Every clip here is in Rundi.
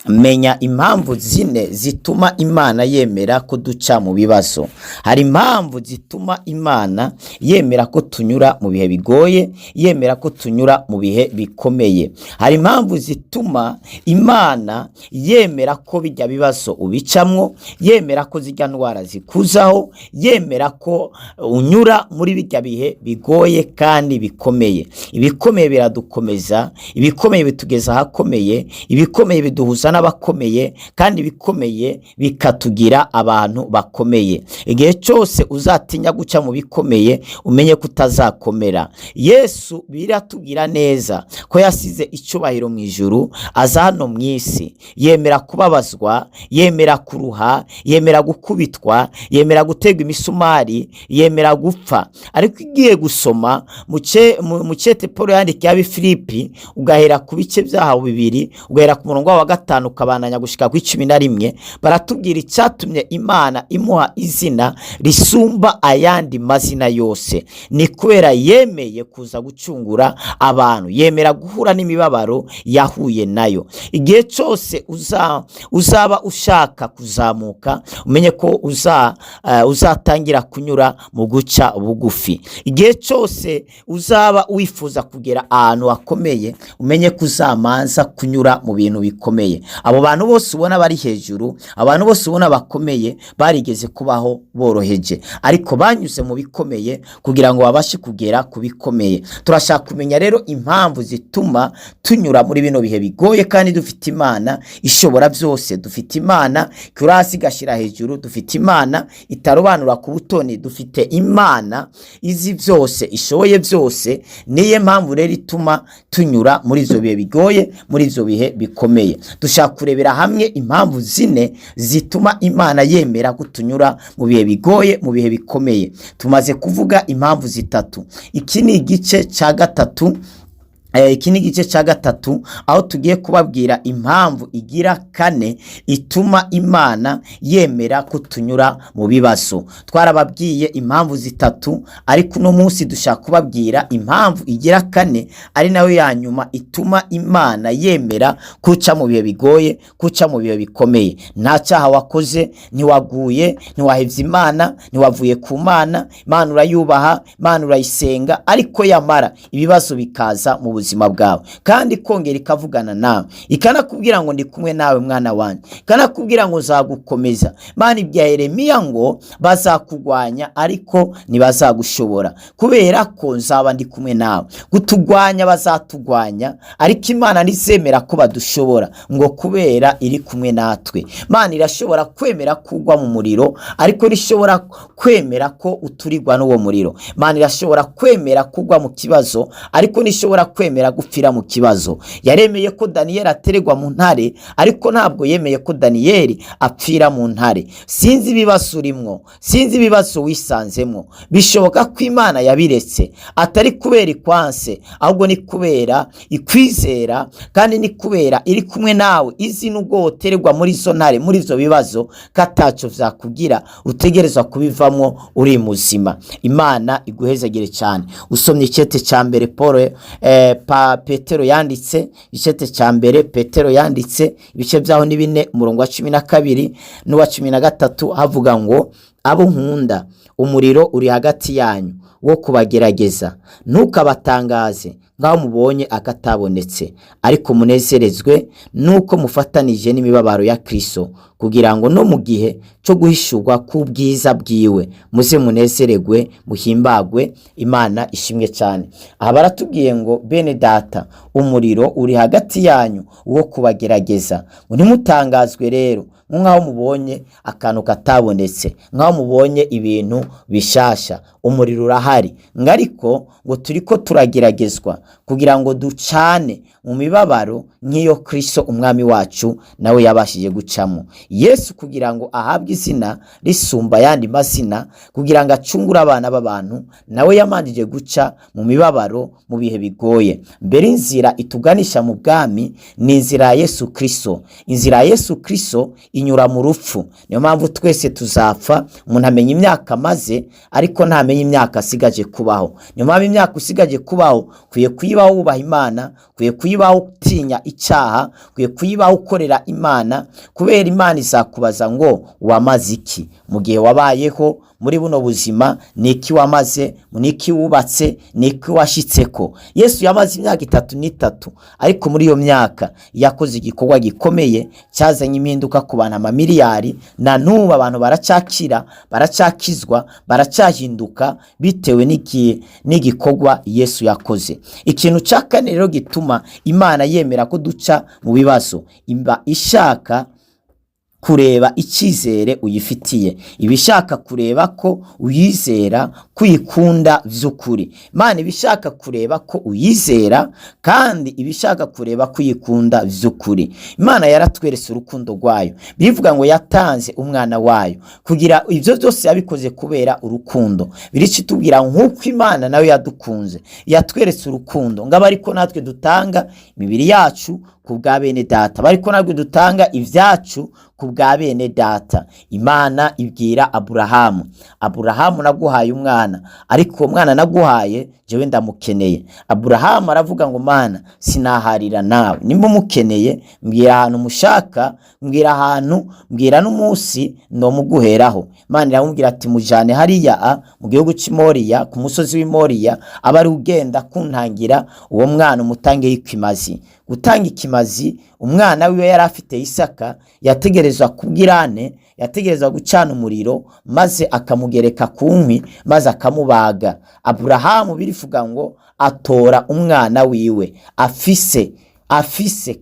menya impamvu zine zituma Imana yemera ko duca mu bibazo. Hari impamvu zituma Imana yemera ko tunyura mu bihe bigoye, yemera ko tunyura mu bihe bikomeye. Hari impamvu zituma Imana yemera ko bijya bibazo ubicamwo, yemera ko zijya ndwara zikuzaho, yemera ko unyura muri bijya bihe bigoye kandi bikomeye. Ibikomeye biradukomeza, ibikomeye bitugeza ahakomeye, ibikomeye biduhuza n'abakomeye, kandi bikomeye bikatugira abantu bakomeye. Igihe cyose uzatinya guca mu bikomeye, umenye ko utazakomera. Yesu biratubwira neza ko yasize icyubahiro mu ijuru, aza hano mu isi, yemera kubabazwa, yemera kuruha, yemera gukubitwa, yemera gutegwa imisumari, yemera gupfa. Ariko igiye gusoma mu cete Paulo yandikiye Abifilipi, ugahera ku bice byahawe 2, ugahera ku murongo wa 5 ukabananya gushika ku 11, baratubwira icyatumye Imana imuha izina risumba ayandi mazina yose. Ni kubera yemeye kuza gucungura abantu, yemera guhura n'imibabaro yahuye nayo. Igihe cyose uzaba ushaka kuzamuka, umenye ko uzatangira kunyura mu guca bugufi. Igihe cyose uzaba wifuza kugera ahantu hakomeye, umenye ko uzamanza kunyura mu bintu bikomeye. Abo bantu bose ubona bari hejuru, abantu bose ubona bakomeye, barigeze kubaho boroheje, ariko banyuze mu bikomeye kugira ngo babashe kugera ku bikomeye. Turashaka kumenya rero impamvu zituma tunyura muri bino bihe bigoye, kandi dufite Imana ishobora byose, dufite Imana kurasi gashira hejuru, dufite Imana itarobanura ku butoni, dufite Imana izi byose, ishoboye byose. Niye mpamvu rero ituma tunyura muri izo bihe bigoye, muri izo bihe bikomeye. Dushaka kurebera hamwe impamvu zine zituma Imana yemera kutunyura mu bihe bigoye, mu bihe bikomeye. Tumaze kuvuga impamvu zitatu. Iki ni igice cya gatatu. Iki ni igice cya gatatu, aho tugiye kubabwira impamvu igira 4 ituma Imana yemera kutunyura mu bibazo. Twarababwiye impamvu zitatu, ariko uno munsi dushaka kubabwira impamvu igira 4, ari nayo ya nyuma ituma Imana yemera kuca mu bihe bigoye, kuca mu bihe bikomeye. Nta cyaha wakoze, ntiwaguye, ntiwahevye Imana, ntiwavuye ku Mana, Imana urayubaha, Imana urayisenga, ariko yamara ibibazo bikaza mu buzima bwawe, kandi kongera ikavugana nawe, ikanakubwira ngo ndi kumwe nawe mwana wanjye, ikanakubwira ngo nzagukomeza. Imana ibya Yeremiya ngo bazakugwanya ariko ntibazagushobora, kubera ko nzaba ndi kumwe nawe. Gutugwanya bazatugwanya, ariko Imana ntizemera ko badushobora, ngo kubera iri kumwe natwe. Imana irashobora kwemera kugwa mu muriro, ariko rishobora kwemera ko uturigwa n'uwo muriro. Imana irashobora kwemera kugwa mu kibazo, ariko nishobora kwemera gupfira mu kibazo. Yaremeye ko Daniyeli ateregwa mu ntare, ariko ntabwo yemeye ko Daniyeli apfira mu ntare. Sinzi ibibazo urimwo, sinzi ibibazo wisanzemwo, bishoboka ko Imana yabiretse atari kubera ikwanse, ahubwo ni kubera ikwizera, kandi ni kubera iri kumwe nawe, izi nubwo woteregwa muri zo ntare, muri ivyo bibazo, kataco vyakugira utegerezwa kubivamwo uri muzima. Imana iguhezagire cyane. Usomye icete cya mbere Petero yanditse, icete cya mbere Petero yanditse, ibice byaho ni 4, umurongo wa 12 n'uwa 13, havuga ngo abo nkunda, umuriro uri hagati yanyu wo kubagerageza, ntukabatangaze ngaho mubonye akatabonetse, ariko munezerezwe nuko mufatanije n'imibabaro ya Kristo, kugira ngo no mu gihe cyo guhishurwa k'ubwiza bwiwe muze munezeregwe, muhimbagwe. Imana ishimwe cyane. Aha baratubwiye ngo bene data, umuriro uri hagati yanyu wo kubagerageza, ngo ntimutangazwe rero nkaho mubonye akantu katabonetse, nkaho mubonye ibintu bishasha. Umuriro urahari, ngariko ngo turiko turageragezwa kugira ngo ducane mu mibabaro nk'iyo Kristo umwami wacu nawe yabashije gucamo. Yesu kugira ngo ahabwe izina risumba yandi mazina, kugira ngo acungure abana b'abantu, nawe yamanjije guca mu mibabaro, mu bihe bigoye. Mbere inzira ituganisha mu bwami ni inzira ya Yesu Kristo. Inzira ya Yesu Kristo inyura mu rupfu. Niyo mpamvu twese tuzapfa. Umuntu amenya imyaka maze, ariko ntamenye imyaka asigaje kubaho. Niyo mpamvu imyaka usigaje kubaho kwiye kuyiba kuyibaho wubaha Imana, ukwiye kuyibaho utinya icyaha, ukwiye kuyibaho ukorera Imana, kubera Imana izakubaza ngo wamaze iki mu gihe wabayeho muri buno buzima, niki wamaze, niki wubatse, niki washitseko. Yesu yamaze imyaka 33, ariko muri iyo myaka yakoze igikorwa gikomeye cyazanye impinduka ku bantu amamiliyari, na n'ubu abantu baracakira, baracakizwa, baracyahinduka bitewe n'igikorwa Yesu yakoze. Ikintu cya kane rero gituma Imana yemera ko duca mu bibazo, imba ishaka kureba icyizere uyifitiye, ibishaka kureba ko uyizera, kwikunda vy'ukuri. Imana ibishaka kureba ko uyizera, kandi ibishaka kureba kwikunda vy'ukuri. Imana yaratweretse urukundo rwayo, bivuga ngo yatanze umwana wayo, kugira ivyo byose yabikoze kubera urukundo. Birici tubwira nk'uko Imana nayo yadukunze, yatweretse urukundo, ngaba ariko natwe dutanga imibiri yacu kubwa bene data, bariko natwe dutanga ivyacu kubwa bene data. Imana ibwira Aburahamu, naguhaye umwana, ariko mwana naguhaye jewe ndamukeneye. Aburahamu aravuga ngo Mana, sinaharira nawe, nimba mukeneye mbwira ahantu mushaka, mbwira n'umunsi ndomuguheraho. Imana iramubwira ati mujane hariya mu gihugu cy'Imoriya, ku musozi w'Imoriya, abari ugenda kuntangira uwo mwana umutange ikimazi. Gutanga ikimazi, umwana wiwe yari afite Isaka, yategerezwa kubwirane, yategerezwa gucana umuriro, maze akamugereka ku nkwi, maze akamubaga. Aburahamu birivuga ngo atora umwana wiwe afise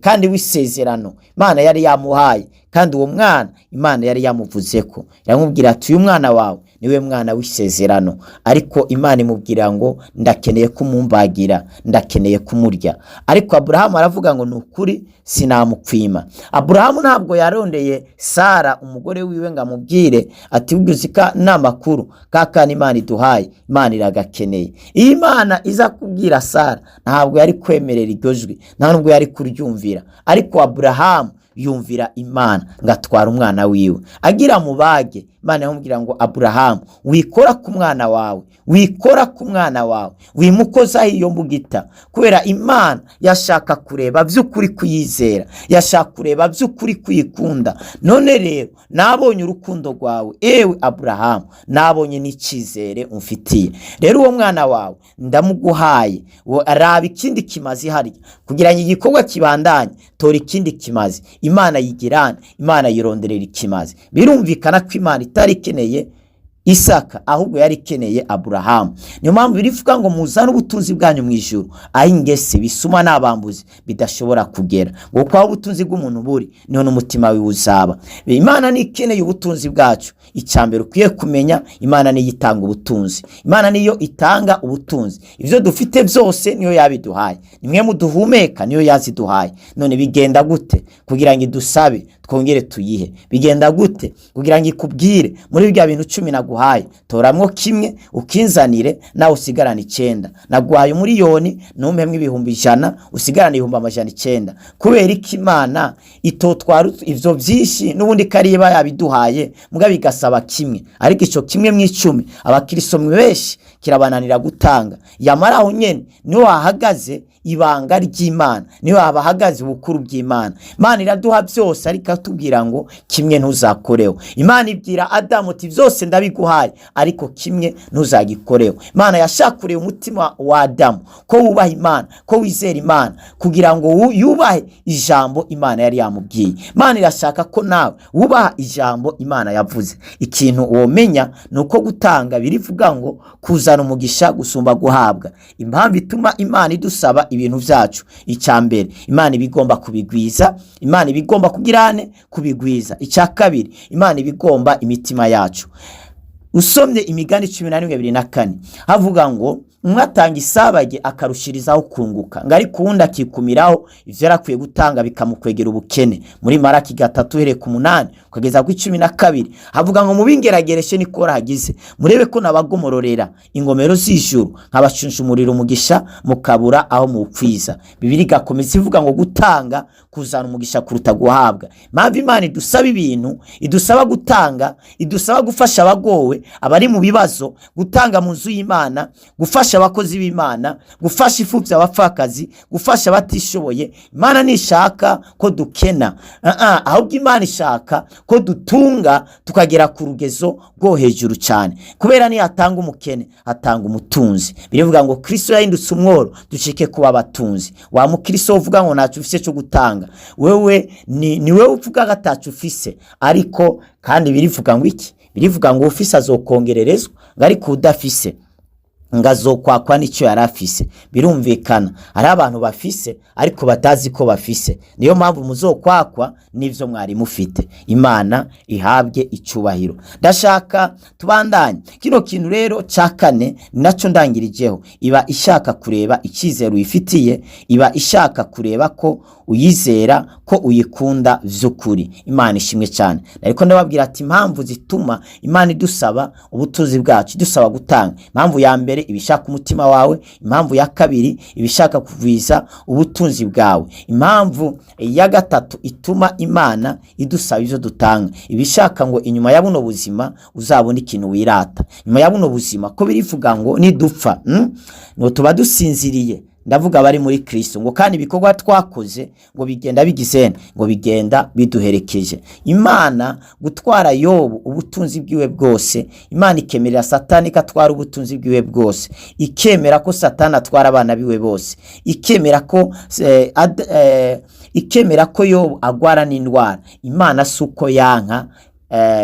kandi w'isezerano Imana yari yamuhaye, kandi uwo mwana Imana yari yamuvuzeko, iramubwira ati uyu mwana wawe niwe mwana w'isezerano. Ariko Imana imubwira ngo ndakeneye kumumbagira, ndakeneye kumurya. Ariko Aburahamu aravuga ngo nukuri sinamukwima. Aburahamu ntabwo yarondeye Sara umugore wiwe ngo amubwire ati uguzika namakuru kakana Imana iduhaye, Imana iragakeneye. Iyi Imana iza kubwira Sara, ntabwo yari kwemerera iryo jwi, ntabwo yari kuryumvira. Ariko Aburahamu yumvira Imana, ngatwara umwana wiwe agira mubage. Imana yamubwira ngo Aburahamu, wikora ku mwana wawe, wimukoza iyo mbugita, kubera Imana yashaka kureba vy'ukuri kuyizera, yashaka kureba vy'ukuri kuyikunda. None rero nabonye urukundo rwawe ewe Aburahamu, nabonye n'icizere umfitiye. Rero uwo mwana wawe ndamuguhaye, araba ikindi kimazi hari kugira ngo igikorwa kibandanye, tora ikindi kimazi. Imana yigirana, Imana yironderera ikimazi. Birumvikana ko Imana itari ikeneye Isaka, ahubwo yari ikeneye Aburahamu. Niyo mpamvu birivuga ngo muzane ubutunzi bwanyu mu ijuru, aho ingese bisuma n'abambuzi bidashobora kugera. Ngo kwa ubutunzi bw'umuntu buri, niho n'umutima wiwe uzaba. Imana ni ikeneye ubutunzi bwacu. Icyambere ukwiye kumenya, Imana niyo itanga ubutunzi. Imana niyo itanga ubutunzi. Ivyo dufite byose niyo yabiduhaye. Nimwe muduhumeka niyo yaziduhaye. None bigenda gute kugira ngo idusabe twongere tuyihe? Bigenda gute kugira ngo ikubwire muri bya bintu 10 naguhaye, toramwo kimwe ukinzanire, nawe usigarana 9. Naguhaye umuriyoni, numpemwe ibihumbi 100, usigarana ibihumbi 900. Kubera iki Imana itotwara ivyo byinshi n'ubundi kariba yabiduhaye, muga bigasaba kimwe, ariko ico kimwe mu 10 abakristo mweshi kirabananira gutanga. Yamara aho nyene niho hahagaze ibanga ry'Imana, niho habahagaze ubukuru bw'Imana. Imana iraduha byose, ariko atubwira ngo kimwe ntuzakoreho. Imana ibwira Adamu ati byose ndabiguhaye, ariko kimwe ntuzagikoreho. Imana yashakuriye umutima wa Adamu ko wubaha Imana, ko wizera Imana, kugira ngo yubahe ijambo Imana yari yamubwiye. Imana irashaka ko nawe wubaha ijambo Imana yavuze. Ikintu womenya nuko gutanga birivuga ngo kuzana umugisha gusumba guhabwa. Impamvu ituma Imana idusaba ibintu vyacu, icyambere Imana ibigomba kubigwiza, Imana ibigomba kugirane kubigwiza. Icyakabiri Imana ibigomba imitima yacu. Usomye Imigani 11:24 havuga ngo umwatanga isabage akarushirizaho kunguka, ngari kuunda kikumiraho ivyo yarakwiye gutanga bikamukwegera ubukene. Muri Maraki 3:8 kugeza ku 12 havuga ngo mubingeragereshe nikora hagize, murebe ko nabagomororera ingomero z'ijuru nkabashunshumurira umugisha mukabura aho mukwiza. Bibiri gakomeza ivuga ngo gutanga kuzana umugisha kuruta guhabwa. Impamvu Imana idusaba ibintu, idusaba gutanga, idusaba gufasha abagowe, abari mu bibazo, gutanga mu nzu y'Imana, gufasha abakozi b'Imana, gufasha imfuvyi, abapfakazi, gufasha abatishoboye. Imana nishaka ko dukena, ahubwo Imana ishaka ko dutunga tukagera ku rugezo rwo hejuru cyane. Kubera ni atanga umukene atanga umutunzi. Birivuga ngo Kristo yahindutse umworo dushike kuba abatunzi. Wa mukristo uvuga ngo ntacyo ufise cyo gutanga, wewe ni wewe uvuga gatacyo ufise, ariko kandi birivuga ngo iki? Birivuga ngo ufise azokongererezwa, ariko udafise ngazokwakwa n'icyo yarafise. Birumvikana ari abantu bafise ariko batazi ko bafise, niyo mpamvu muzokwakwa n'ivyo mwari mufite. Imana ihabwe icubahiro. Ndashaka tubandanye kino kintu rero ca kane, naco ndangirijeho. Iba ishaka kureba icizero uyifitiye, iba ishaka kureba ko uyizera, ko uyikunda vy'ukuri. Imana ishimwe cyane. Ariko ndababwira ati impamvu zituma Imana idusaba ubutunzi bwacu, idusaba gutanga. Impamvu ya mbere ibishaka umutima wawe, impamvu ya kabiri ibishaka kuvisa ubutunzi bwawe, impamvu ya gatatu ituma Imana idusaba ivyo dutanga, ibishaka ngo inyuma ya buno buzima uzabona ikintu wirata. Inyuma ya buno buzima ko birivuga ngo nidupfa ngo tuba dusinziriye, ndavuga bari muri Kristo, ngo kandi ibikorwa twakoze ngo bigenda bigizene, ngo bigenda biduherekeje. Imana gutwara Yobu ubutunzi bwiwe bwose, Imana ikemerera Satani katwara ubutunzi bwiwe bwose, ikemera ko Satani atwara abana biwe bose, ikemera ko Yobu agwara n'indwara. Imana suko yanka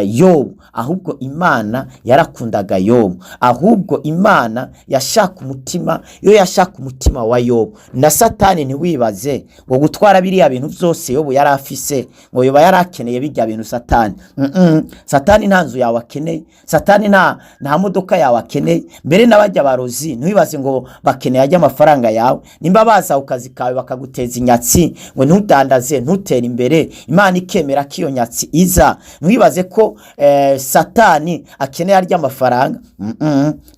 Yobu, ahubwo Imana yarakundaga Yobu, ahubwo Imana yashaka umutima, yo yashaka umutima wa Yobu. Na Satani ntiwibaze ngo gutwara biriya bintu byose Yobu yarafise ngo yoba yarakeneye bijya bintu Satani. Satani nta nzu yawe akeneye, Satani nta modoka yawe akeneye, mbere n'abajya barozi ntiwibaze ngo bakeneye ajya amafaranga yawe. Nimba baza ukazi kawe bakaguteza inyatsi ngo ntudandaze ntutere imbere, Imana ikemera kiyo nyatsi iza, ntiwibaze ko Satani akeneye arya amafaranga.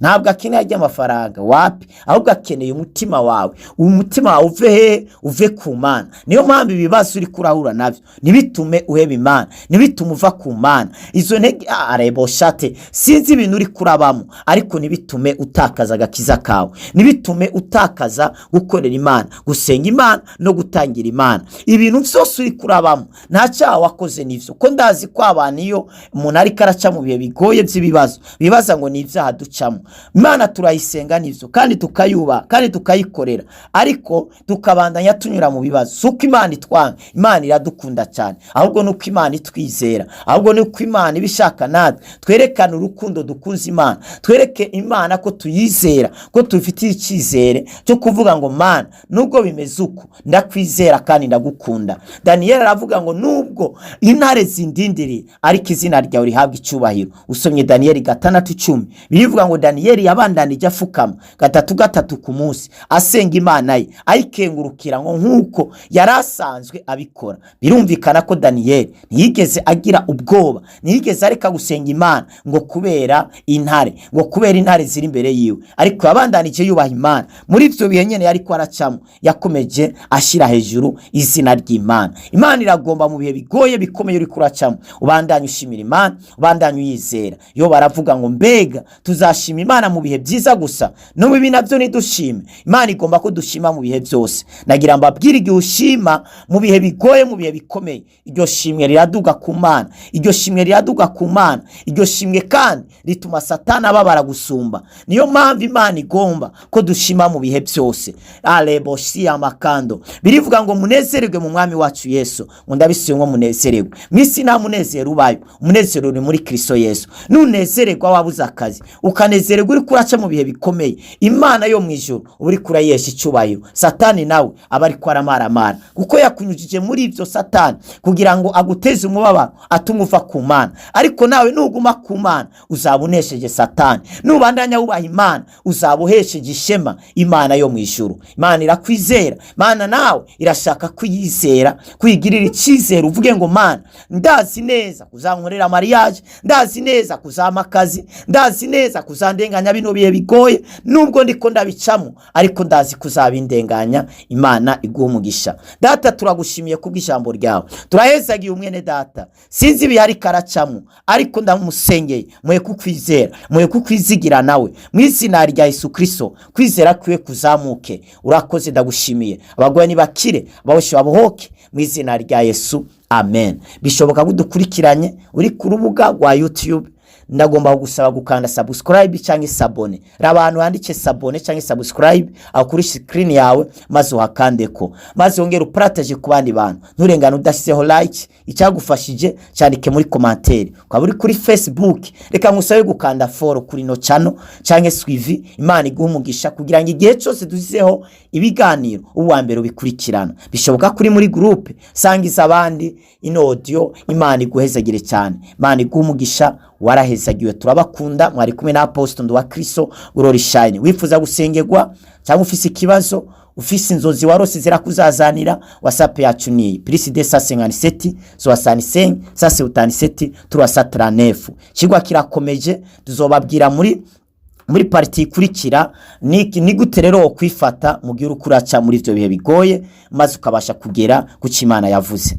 Ntabwo akeneye arya amafaranga, wapi, ahubwo akeneye umutima wawe. Umutima wawe uve ku Mana. Niyo mpamvu ibibazo uri kurahura navyo nibitume uheba Imana, nibitume uva ku Mana. Izo ntege areboshate sinzi ibintu uri kurabamo, ariko nibitume utakaza agakiza kawe, nibitume utakaza gukorera Imana, gusenga Imana no gutangira Imana. Ibintu byose uri kurabamo nta cyaha wakoze n'ivyo, ko ndazi ko abantu iyo umuntu ariko araca mu bihe bigoye by'ibibazo bibaza ngo ni ibyaha ducamo. Imana turayisenga n'ivyo kandi tukayuba kandi tukayikorera, ariko tukabandanya tunyura mu bibazo. Suko Imana itwanga, Imana iradukunda cyane, ahubwo nuko Imana itwizera, ahubwo nuko Imana ibishaka natwe twerekana urukundo dukunze Imana, twereke Imana ko tuyizera, ko tufitiye icyizere cyo kuvuga ngo Mana nubwo bimeze uko ndakwizera kandi ndagukunda. Daniel aravuga ngo nubwo intare zindindiriye ariko izina ryawe rihabwa icubahiro. Usomye Daniel 6:10 birivuga ngo Daniel yabandanije afukama gatatu ku munsi asenga Imana ye, ayikengurukira ngo nkuko yarasanzwe abikora. Birumvikana ko Daniel ntiyigeze agira ubwoba, ntiyigeze areka gusenga Imana ngo kubera intare ziri imbere yiwe, ariko yabandanije yubaha Imana. Muri ivyo bihe nyene yariko aracamo yakomeje ashira hejuru izina ry'Imana. Imana iragomba mu bihe bigoye bikomeye uri kuracamo ubandanye ushimira Imana, ubandanye uyizera. Yo baravuga ngo mbega tuzashima Imana mu bihe byiza gusa, no mu bibi navyo nidushime. Imana igomba ko dushima mu bihe byose. Nagira mbabwire igihe ushima mu bihe bigoye, mu bihe bikomeye, iryo shimwe riraduga ku Mana, iryo shimwe riraduga ku Mana, iryo shimwe kandi rituma Satani ababara gusumba. Niyo mpamvu Imana igomba ko dushima mu bihe byose. Aleboshi amakando birivuga ngo munezererwe mu mwami wacu Yesu, ngo ndabisuye ngo munezererwe. Mwisi nta munezero ubayo, umunezero uri muri Kristo Yesu. Nunezererwa wabuze akazi, ukanezererwa uri kuraca mu bihe bikomeye, Imana yo mwijuru uri kurayesha icubahiro. Satani nawe aba ari kwaramarara kuko yakunyujije muri ivyo Satani kugira ngo aguteze umubabaro atuma uva ku Mana. Ariko nawe nuguma ku Mana uzabunesheje Satani, nubandanya wubaha Imana uzabuhesheje ishema Imana yo mwijuru. Imana irakwizera, Imana nawe irashaka kuyizera, kwigirira icizere, uvuge ngo Mana ndazi neza kuzankorera mariage, ndazi neza kuzama akazi, ndazi neza kuzandenganya bino bihe bigoye, nubwo ndiko ndabicamo ariko ndazi kuzabindenganya. Imana iguha umugisha. Data turagushimiye kubw'ijambo ryawe, turahezagiye umwene data, sinzi ibihari karacamo ariko ndamusengeye mwe kukwizera, mwe kukwizigira nawe mu izina rya Yesu Kristo, kwizera kwiwe kuzamuke. Urakoze, ndagushimiye. Abagwayi nibakire, ababoshe babohoke mu izina rya Yesu, amen. Bishoboka gudukurikiranye uri ku rubuga rwa YouTube, ndagomba kugusaba gukanda subscribe cyangwa sabone. Rabantu handike sabone cyangwa subscribe akuri screen yawe, maze uhakandeko, maze ongera upartage ku bandi bantu. Nturengana udashyizeho like, icyagufashije cyandike muri commentaire. Ukaba uri kuri Facebook, reka ngusabe gukanda follow kuri no channel cyangwa suivi. Imana iguha umugisha kugira ngo igihe cyose duzizeho ibiganiro uwa mbere ubikurikirana. Bishoboka kuri muri groupe, sangiza abandi ino audio. Imana iguhezagire cyane, Imana iguha umugisha. Warahezagiwe, turabakunda. Mwari kumwe na Apostle Nduwakristo Glory Shine. Wifuza gusengerwa cyangwa ufise ikibazo, ufise inzozi warose zirakuzazanira, WhatsApp yacu ni +257 65 57 339. Kigwa kirakomeje, tuzobabwira muri parti ikurikira ni gute rero kwifata mu gihe ukuraca muri ivyo bihe bigoye, maze ukabasha kugera ku Imana yavuze.